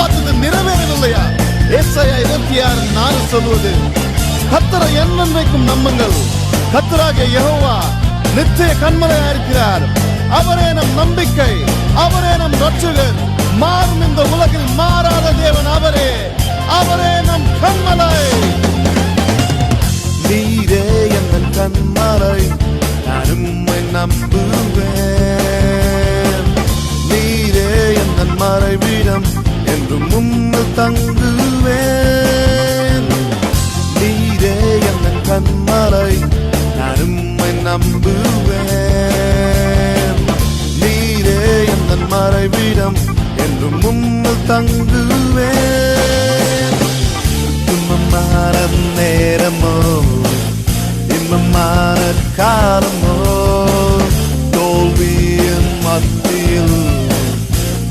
பார்த்தது நிறைவேறவில்லையா? ஏசாயா 26:4 சொல்வது, கர்த்தரை என்னென்றைக்கும் நம்புங்கள். கர்த்தராகிய யெகோவா நித்திய கன்மலையா இருக்கிறார். அவரே நம் நம்பிக்கை, அவரே நம் ரட்சகர். மாறும் இந்த உலகில் மாறாத தேவன் அவரே, அவரே நம் கன்மலை. நீரே என் கன்மலை, நான் உம்மை நம்புவேன். நீரே என் மறைவிடம், என்றும் உம்மில் தங்குவேன். நீரே என் கன்மலை, நான் உம்மை நம்புவேன். நீரே என் மறைவிடம், என்றும் உம்மில் தங்குவேன். துன்பமான நேரமோ இன்பமான காலமோ, தோல்வியின் மத்தியில்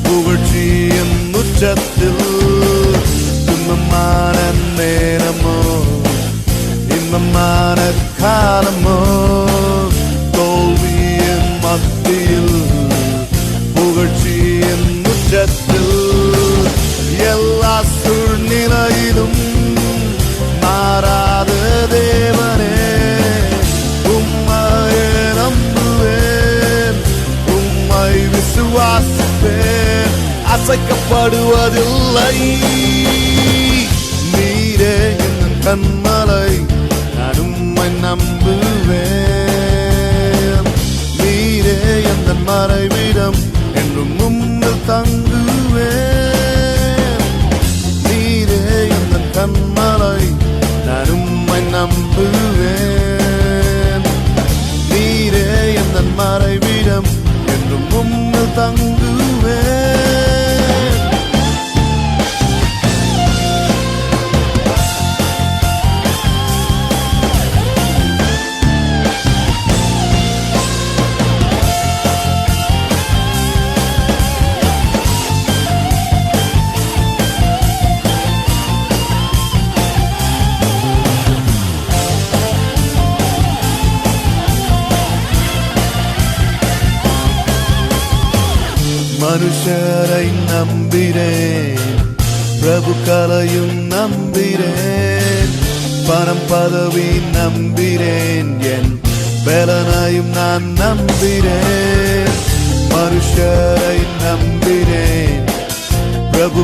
புகழ்ச்சியின் உச்சத்தில். துன்பமான நேரமோ இன்பமான காலமோ, தோல்வியின் மத்தியில் புகழ்ச்சியின் உச்சத்தில். எல்லா சூழ்நிலையிலும் மாறாத தேவனே, உம்மையே நம்புவேன், உம்மை விசுவாசிப்பேன், அசைக்கப்படுவதில்லை. நீரே என் கன்மலை, நான் உம்மை நம்புவேன். நீரே என் மறைவிடம், என்றும் உம்மில் தங்குவேன். நீரே என் கன்மலை, நான் உம்மை நம்புவேன். நீரே என் மறைவிடம், என்றும் உம்மில் தங்குவேன். மனுஷரை நம்பினேன், பிரபுக்களையும் நம்பினேன், பணம் பதவி நம்பினேன், என் பலனையும் நான் நம்பினேன். மனுஷரை நம்பினேன், பிரபு